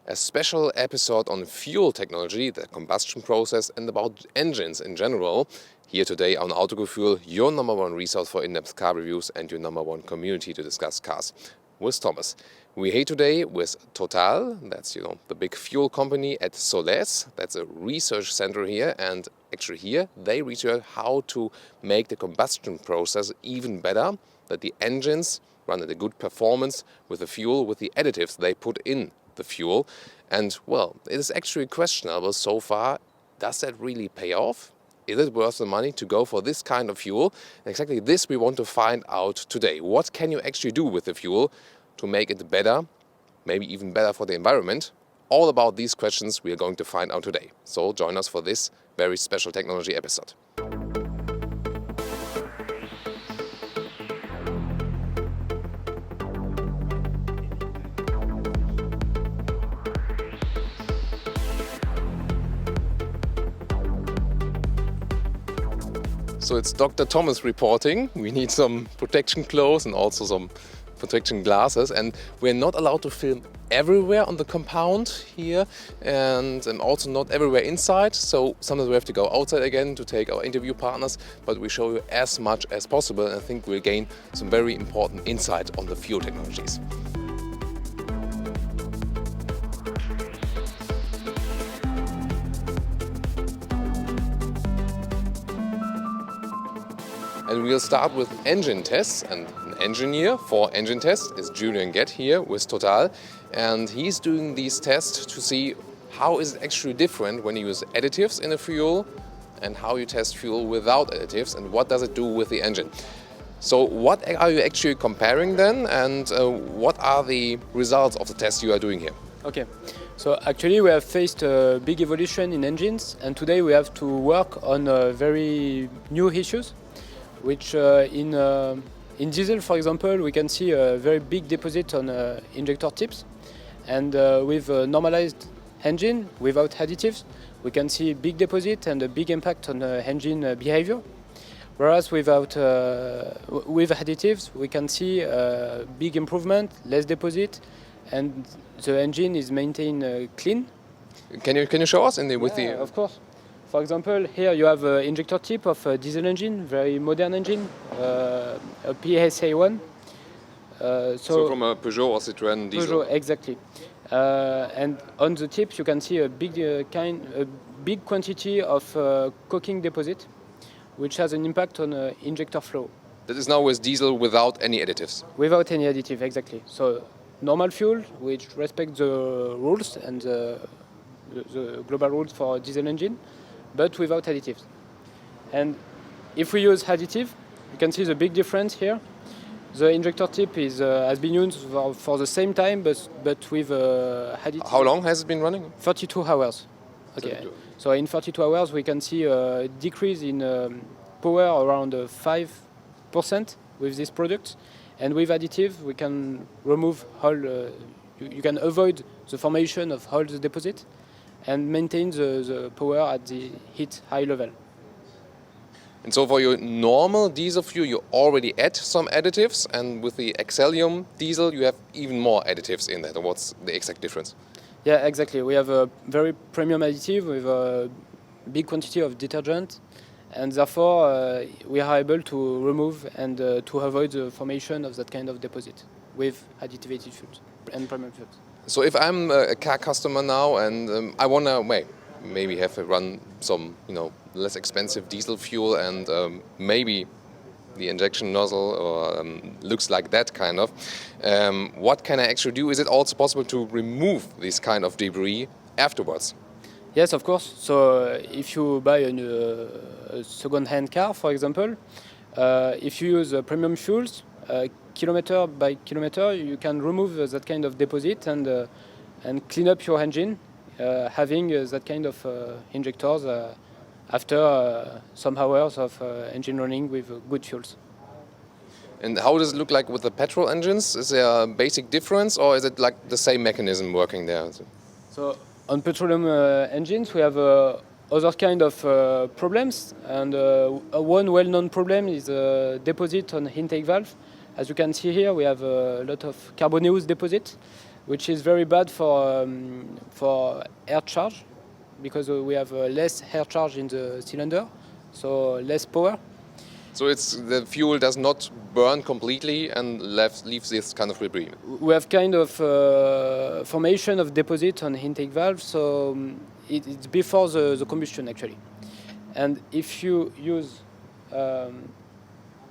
a special episode on fuel technology, the combustion process, and about engines in general. Here today on Autogefühl, your number one resource for in-depth car reviews and your number one community to discuss cars. With Thomas. We're here today with Total, that's the big fuel company, at Soles, that's a research center here, and actually here they research how to make the combustion process even better, that the engines run at a good performance with the fuel, with the additives they put in the fuel. And well, it is actually questionable so far, does that really pay off? Is it worth the money to go for this kind of fuel? And exactly this we want to find out today. What can you actually do with the fuel to make it better, maybe even better for the environment? All about these questions we are going to find out today. So join us for this very special technology episode. So it's Dr. Thomas reporting. We need some protection clothes and also some protection glasses, and we're not allowed to film everywhere on the compound here and also not everywhere inside. So sometimes we have to go outside again to take our interview partners, but we show you as much as possible, and I think we'll gain some very important insight on the fuel technologies. And we'll start with engine tests, and an engineer for engine tests is Julian Gett here with Total, and he's doing these tests to see how is it actually different when you use additives in a fuel and how you test fuel without additives and what does it do with the engine. So what are you actually comparing then, and what are the results of the tests you are doing here? Okay, so actually we have faced a big evolution in engines, and today we have to work on very new issues. Which in diesel, for example, we can see a very big deposit on injector tips, and with a normalized engine without additives, we can see big deposit and a big impact on engine behavior. Whereas with additives, we can see big improvement, less deposit, and the engine is maintained clean. Can you show us Of course. For example, here you have an injector tip of a diesel engine, very modern engine, a PSA1. So from a Peugeot or Citroën diesel? Peugeot, exactly. And on the tip you can see a big quantity of coking deposit, which has an impact on injector flow. That is now with diesel without any additives? Without any additive, exactly. So normal fuel, which respects the rules and the global rules for a diesel engine, but without additives. And if we use additive, you can see the big difference here. The injector tip has been used for the same time, but with additive. How long has it been running? 32 hours. Okay. 32. So in 32 hours, we can see a decrease in power around 5% with this product. And with additive, we can remove all. You can avoid the formation of all the deposit and maintain the power at the heat high level. And so for your normal diesel fuel, you already add some additives, and with the Excellium diesel, you have even more additives in that. What's the exact difference? Yeah, exactly. We have a very premium additive with a big quantity of detergent, and therefore we are able to remove and to avoid the formation of that kind of deposit with additivated fuels and premium fuels. So if I'm a car customer now and I want to maybe have to run some less expensive diesel fuel, and maybe the injection nozzle or looks like that kind of, what can I actually do? Is it also possible to remove this kind of debris afterwards? Yes, of course. So if you buy a second-hand car, for example, if you use premium fuels, kilometer by kilometer, you can remove that kind of deposit and clean up your engine, having that kind of injectors after some hours of engine running with good fuels. And how does it look like with the petrol engines? Is there a basic difference, or is it like the same mechanism working there? So on petroleum engines, we have other kind of problems, and one well-known problem is a deposit on intake valve. As you can see here, we have a lot of carbonaceous deposit, which is very bad for air charge, because we have less air charge in the cylinder, so less power. So the fuel does not burn completely and leaves this kind of debris. We have kind of formation of deposit on intake valve, so it's before the combustion actually. And if you use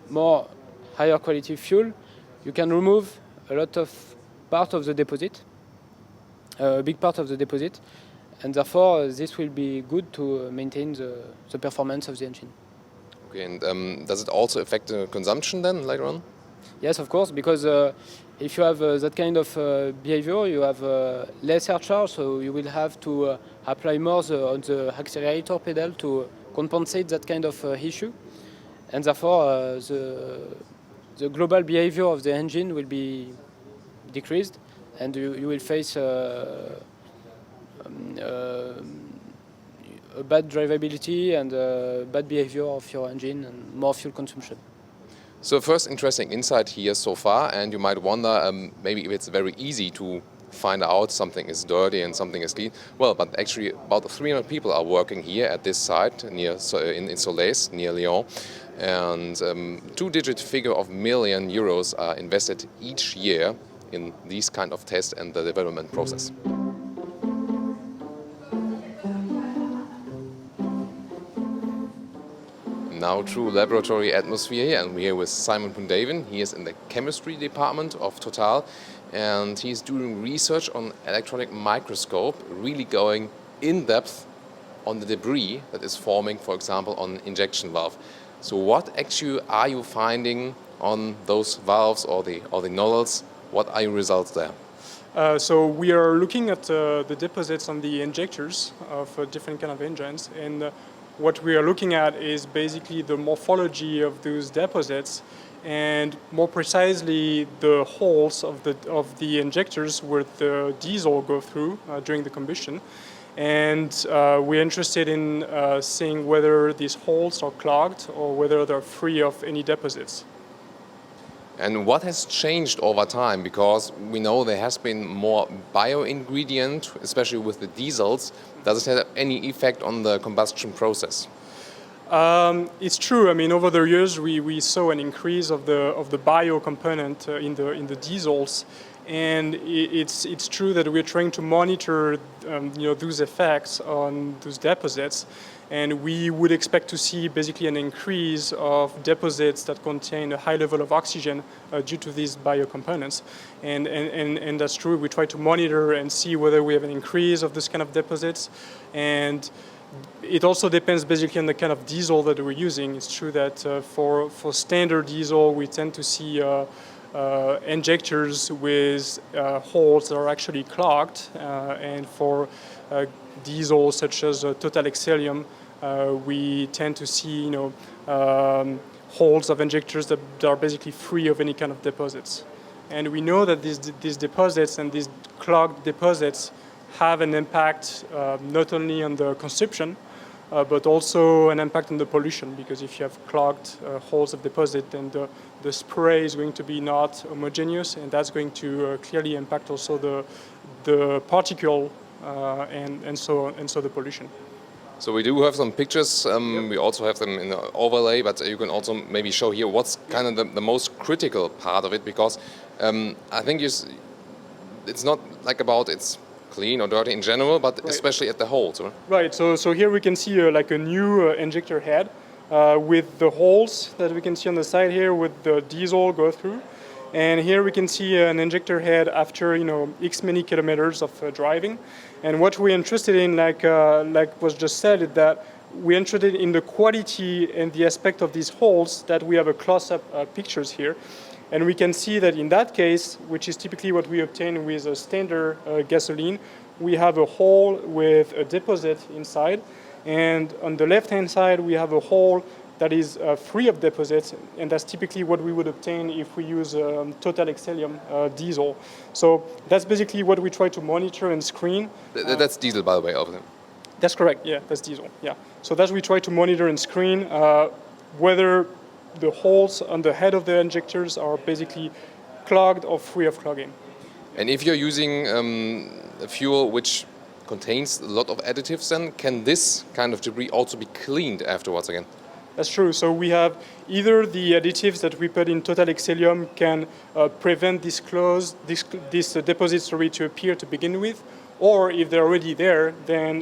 more higher quality fuel, you can remove a lot of part of the deposit, a big part of the deposit, and therefore this will be good to maintain the performance of the engine. Okay, and does it also affect the consumption then later on? Yes, of course, because if you have that kind of behavior, you have less air charge, so you will have to apply more on the accelerator pedal to compensate that kind of issue, and therefore the global behavior of the engine will be decreased, and you will face a bad drivability and bad behavior of your engine and more fuel consumption. So first interesting insight here so far, and you might wonder maybe if it's very easy to find out something is dirty and something is clean. Well, but actually about 300 people are working here at this site in Solais, near Lyon, and two-digit figure of million euros are invested each year in these kind of tests and the development process. Now true laboratory atmosphere here, and we're here with Simon Pundaven. He is in the chemistry department of Total, and he's doing research on electronic microscope, really going in depth on the debris that is forming, for example, on injection valve. So what actually are you finding on those valves or the nozzles? What are your results there? So we are looking at the deposits on the injectors of different kind of engines, and what we are looking at is basically the morphology of those deposits, and more precisely the holes of the injectors where the diesel go through during the combustion. And we're interested in seeing whether these holes are clogged or whether they're free of any deposits. And what has changed over time? Because we know there has been more bio-ingredient, especially with the diesels. Does it have any effect on the combustion process? It's true. I mean, over the years, we saw an increase of the bio component in the diesels, and it's true that we're trying to monitor those effects on those deposits. And we would expect to see basically an increase of deposits that contain a high level of oxygen due to these biocomponents. And that's true. We try to monitor and see whether we have an increase of this kind of deposits. And it also depends basically on the kind of diesel that we're using. It's true that for standard diesel, we tend to see injectors with holes that are actually clogged. And for diesel such as Total Excellium, we tend to see holes of injectors that are basically free of any kind of deposits. And we know that these deposits and these clogged deposits have an impact not only on the consumption, but also an impact on the pollution, because if you have clogged holes of deposit, then the spray is going to be not homogeneous, and that's going to clearly impact also the particle and so the pollution. So we do have some pictures. We also have them in the overlay, but you can also maybe show here what's kind of the most critical part of it, because I think it's not like about it's clean or dirty in general, but right, especially at the holes. Right. So here we can see like a new injector head with the holes that we can see on the side here with the diesel go through. And here we can see an injector head after X many kilometers of driving. And what we're interested in, like was just said, is that we're interested in the quality and the aspect of these holes that we have a close-up pictures here. And we can see that in that case, which is typically what we obtain with a standard gasoline, we have a hole with a deposit inside. And on the left-hand side, we have a hole that is free of deposits, and that's typically what we would obtain if we use Total Excellium diesel. So that's basically what we try to monitor and screen. That's diesel, by the way, over them. That's correct, yeah, that's diesel, yeah. So that's we try to monitor and screen whether the holes on the head of the injectors are basically clogged or free of clogging. And if you're using a fuel which contains a lot of additives, then can this kind of debris also be cleaned afterwards again? That's true. So we have either the additives that we put in total Excellium can prevent these deposits to appear to begin with, or if they're already there, then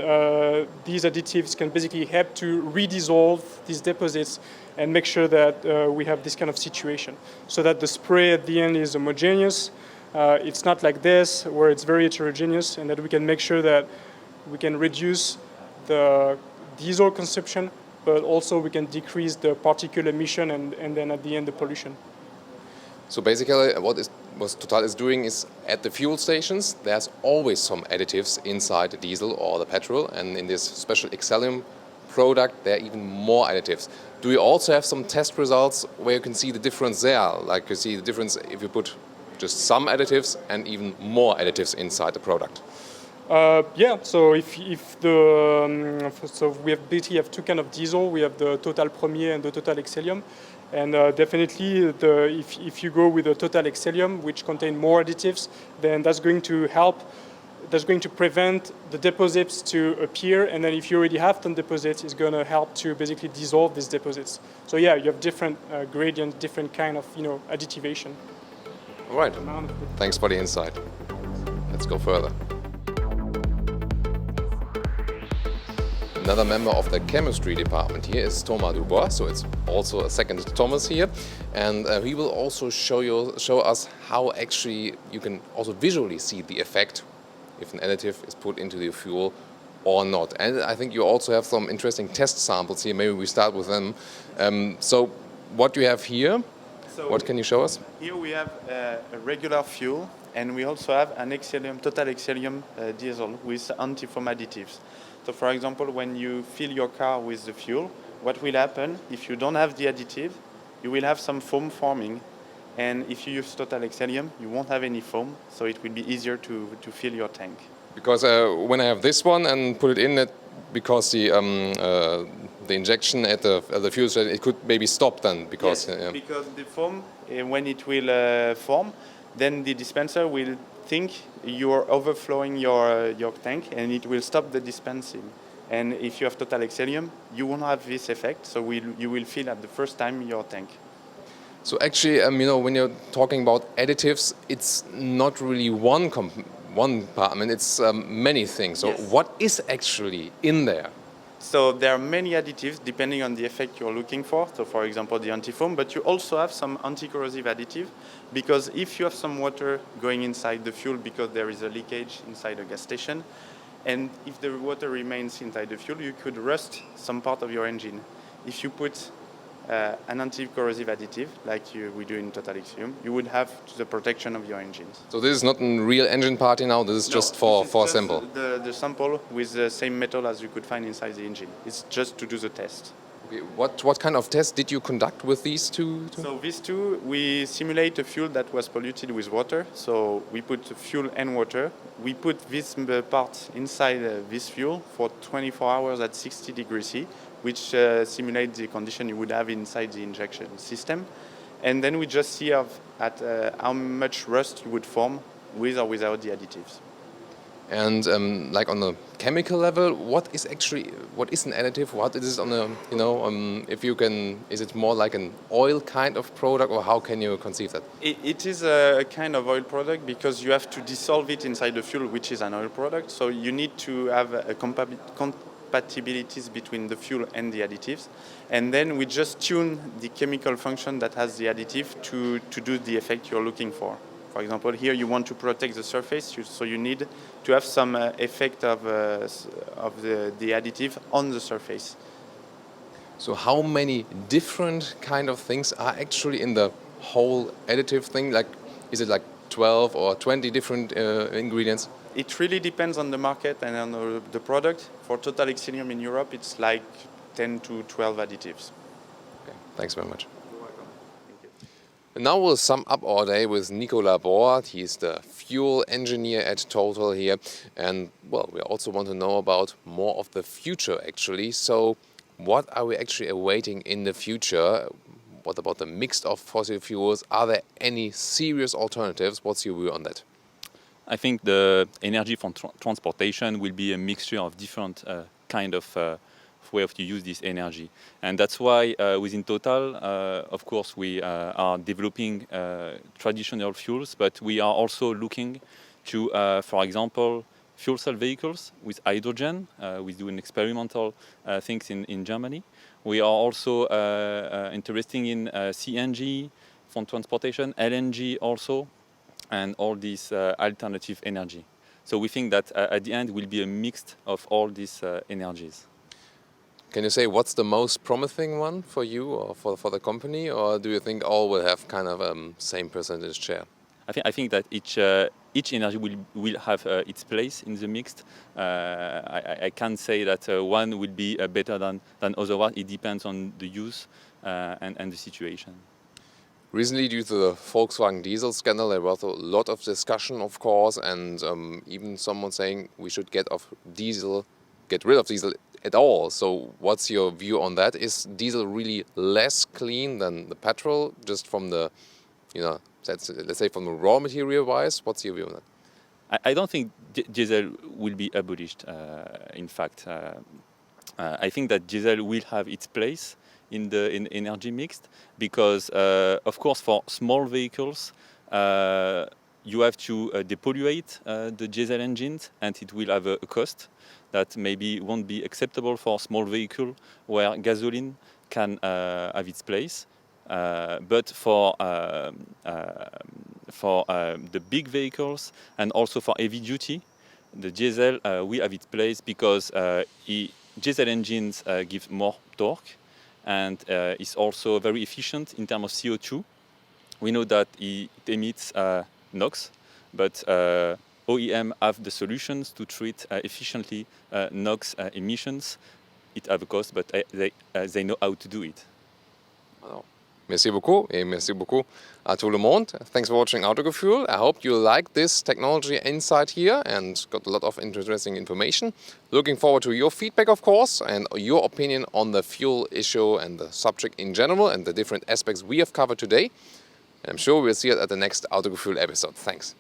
these additives can basically help to redissolve these deposits and make sure that we have this kind of situation, so that the spray at the end is homogeneous. It's not like this, where it's very heterogeneous, and that we can make sure that we can reduce the diesel consumption, but also we can decrease the particle emission and then at the end the pollution. So basically what Total is doing is at the fuel stations there's always some additives inside the diesel or the petrol, and in this special Excellium product there are even more additives. Do you also have some test results where you can see the difference there? Like you see the difference if you put just some additives and even more additives inside the product? Yeah, so so we basically have two kind of diesel. We have the Total Premier and the Total Excellium, and definitely if you go with the Total Excellium, which contain more additives, then that's going to help. That's going to prevent the deposits to appear, and then if you already have some deposits, it's going to help to basically dissolve these deposits. So yeah, you have different gradients, different kind of additivation. All right. Thanks for the insight. Let's go further. Another member of the chemistry department here is Thomas Dubois, so it's also a second Thomas here, and he will also show us how actually you can also visually see the effect if an additive is put into the fuel or not. And I think you also have some interesting test samples here. Maybe we start with them. So what you have here, what can you show us? Here we have a regular fuel, and we also have an Excellium, Total Excellium diesel with anti-foam additives. So for example, when you fill your car with the fuel, what will happen if you don't have the additive, you will have some foam forming. And if you use Total Excellium, you won't have any foam, so it will be easier to fill your tank. Because when I have this one and put it in, because the injection at the fuel station, it could maybe stop then. Because, yes, because the foam, when it will form, then the dispenser will think you're overflowing your tank, and it will stop the dispensing. And if you have Total Excellium, you won't have this effect, so you will fill at the first time your tank. So actually, when you're talking about additives, it's not really one compartment, it's many things. So yes. What is actually in there? So there are many additives depending on the effect you're looking for. So for example, the anti-foam, but you also have some anti-corrosive additive, because if you have some water going inside the fuel because there is a leakage inside a gas station, and if the water remains inside the fuel, you could rust some part of your engine. If you put an anti-corrosive additive, like we do in Total Excellium, you would have the protection of your engines. So this is not a real engine party now, this is just for sample? The sample with the same metal as you could find inside the engine. It's just to do the test. Okay. What kind of test did you conduct with these two? So these two, we simulate a fuel that was polluted with water. So we put fuel and water. We put this part inside this fuel for 24 hours at 60 degrees C, which simulates the condition you would have inside the injection system. And then we just see how much rust you would form with or without the additives. And like on the chemical level, what is an additive? What is it on a, is it more like an oil kind of product, or how can you conceive that? It is a kind of oil product because you have to dissolve it inside the fuel, which is an oil product. So you need to have a compatibilities between the fuel and the additives. And then we just tune the chemical function that has the additive to do the effect you're looking for. For example, here you want to protect the surface, so you need to have some effect of the additive on the surface. So how many different kind of things are actually in the whole additive thing? Like, is it like 12 or 20 different ingredients? It really depends on the market and on the product. For Total Excellium in Europe, it's like 10 to 12 additives. Okay, thanks very much. And now we'll sum up our day with Nicolas Bord. He's the fuel engineer at Total here. And, well, we also want to know about more of the future, actually. So what are we actually awaiting in the future? What about the mix of fossil fuels? Are there any serious alternatives? What's your view on that? I think the energy from transportation will be a mixture of different kind of way of to use this energy, and that's why within Total, of course, we are developing traditional fuels, but we are also looking to, for example, fuel cell vehicles with hydrogen. We do an experimental things in Germany. We are also interested in CNG for transportation, LNG also, and all this alternative energy. So we think that at the end will be a mix of all these energies. Can you say what's the most promising one for you or for the company, or do you think all will have kind of same percentage share? I think that each energy will have its place in the mix. I can't say that one will be better than other one. It depends on the use and the situation. Recently, due to the Volkswagen diesel scandal, there was a lot of discussion, of course, and even someone saying we should get rid of diesel at all. So what's your view on that? Is diesel really less clean than the petrol, just from the, let's say from the raw material wise? What's your view on that? I don't think diesel will be abolished. In fact, I think that diesel will have its place in the energy mix, because of course for small vehicles you have to depollute the diesel engines, and it will have a cost that maybe won't be acceptable for small vehicle where gasoline can have its place. But for the big vehicles and also for heavy duty, the diesel will have its place, because diesel engines give more torque, and is also very efficient in terms of CO2. We know that it emits NOx, but OEM have the solutions to treat efficiently NOx emissions. It have a cost, but they know how to do it. Merci beaucoup, et merci beaucoup à tout le monde. Thanks for watching Autogefühl. I hope you liked this technology insight here and got a lot of interesting information. Looking forward to your feedback, of course, and your opinion on the fuel issue and the subject in general and the different aspects we have covered today. And I'm sure we'll see it at the next Autogefühl episode. Thanks.